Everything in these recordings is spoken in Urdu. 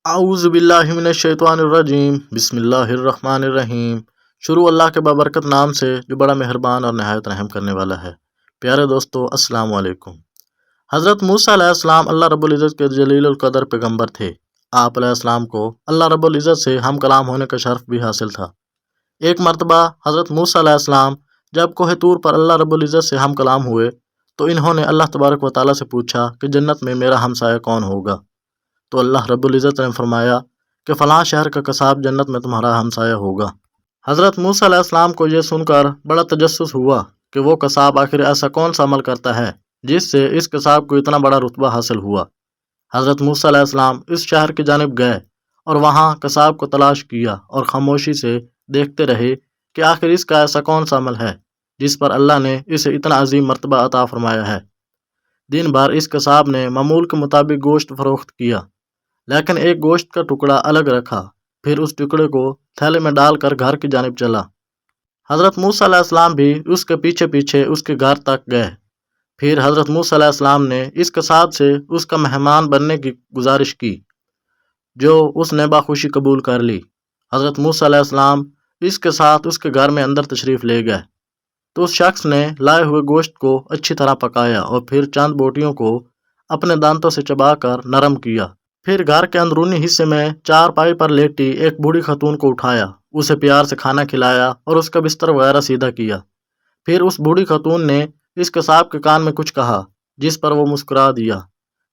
اعوذ باللہ من الشیطان الرجیم، بسم اللہ الرحمن الرحیم۔ شروع اللہ کے بابرکت نام سے جو بڑا مہربان اور نہایت رحم کرنے والا ہے۔ پیارے دوستو، السلام علیکم۔ حضرت موسیٰ علیہ السلام اللہ رب العزت کے جلیل القدر پیغمبر تھے۔ آپ علیہ السلام کو اللہ رب العزت سے ہم کلام ہونے کا شرف بھی حاصل تھا۔ ایک مرتبہ حضرت موسیٰ علیہ السلام جب کوہ طور پر اللہ رب العزت سے ہم کلام ہوئے تو انہوں نے اللہ تبارک و تعالیٰ سے پوچھا کہ جنت میں میرا ہمسایہ کون ہوگا؟ تو اللہ رب العزت نے فرمایا کہ فلاں شہر کا قصاب جنت میں تمہارا ہمسایہ ہوگا۔ حضرت موسیٰ علیہ السلام کو یہ سن کر بڑا تجسس ہوا کہ وہ قصاب آخر ایسا کون سا عمل کرتا ہے جس سے اس قصاب کو اتنا بڑا رتبہ حاصل ہوا۔ حضرت موسیٰ علیہ السلام اس شہر کی جانب گئے اور وہاں قصاب کو تلاش کیا اور خاموشی سے دیکھتے رہے کہ آخر اس کا ایسا کون سا عمل ہے جس پر اللہ نے اسے اتنا عظیم مرتبہ عطا فرمایا ہے۔ دن بھر اس قصاب نے معمول کے مطابق گوشت فروخت کیا، لیکن ایک گوشت کا ٹکڑا الگ رکھا، پھر اس ٹکڑے کو تھیلے میں ڈال کر گھر کی جانب چلا۔ حضرت موسیٰ علیہ السلام بھی اس کے پیچھے پیچھے اس کے گھر تک گئے۔ پھر حضرت موسیٰ علیہ السلام نے اس قصاب سے اس کا مہمان بننے کی گزارش کی، جو اس نے بخوشی قبول کر لی۔ حضرت موسیٰ علیہ السلام اس کے ساتھ اس کے گھر میں اندر تشریف لے گئے تو اس شخص نے لائے ہوئے گوشت کو اچھی طرح پکایا اور پھر چند بوٹیوں کو اپنے دانتوں سے چبا کر نرم کیا۔ پھر گھر کے اندرونی حصے میں چارپائی پر لیٹی ایک بوڑھی خاتون کو اٹھایا، اسے پیار سے کھانا کھلایا اور اس کا بستر وغیرہ سیدھا کیا۔ پھر اس بوڑھی خاتون نے اس قصاب کے کان میں کچھ کہا جس پر وہ مسکرا دیا۔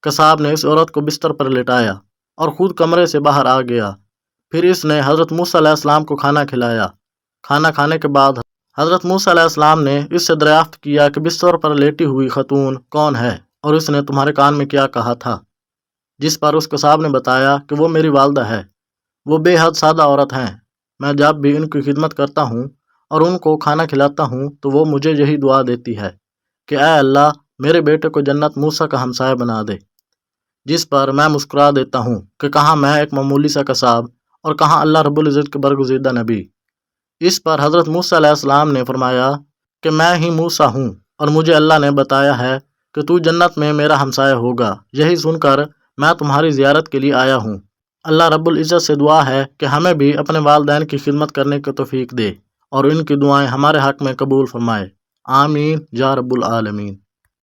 قصاب نے اس عورت کو بستر پر لٹایا اور خود کمرے سے باہر آ گیا۔ پھر اس نے حضرت موسیٰ علیہ السلام کو کھانا کھلایا۔ کھانا کھانے کے بعد حضرت موسیٰ علیہ السلام نے اس سے دریافت کیا کہ بستر پر لیٹی ہوئی خاتون کون ہے اور اس نے تمہارے کان میں کیا کہا تھا؟ جس پر اس قصاب نے بتایا کہ وہ میری والدہ ہے، وہ بے حد سادہ عورت ہیں۔ میں جب بھی ان کی خدمت کرتا ہوں اور ان کو کھانا کھلاتا ہوں تو وہ مجھے یہی دعا دیتی ہے کہ اے اللہ میرے بیٹے کو جنت موسیٰ کا ہمسایہ بنا دے۔ جس پر میں مسکرا دیتا ہوں کہ کہاں میں ایک معمولی سا قصاب اور کہاں اللہ رب العزت کے برگزیدہ نبی۔ اس پر حضرت موسیٰ علیہ السلام نے فرمایا کہ میں ہی موسیٰ ہوں اور مجھے اللہ نے بتایا ہے کہ تو جنت میں میرا ہمسایہ ہوگا۔ یہی سن کر میں تمہاری زیارت کے لیے آیا ہوں۔ اللہ رب العزت سے دعا ہے کہ ہمیں بھی اپنے والدین کی خدمت کرنے کی توفیق دے اور ان کی دعائیں ہمارے حق میں قبول فرمائے۔ آمین یا رب العالمین۔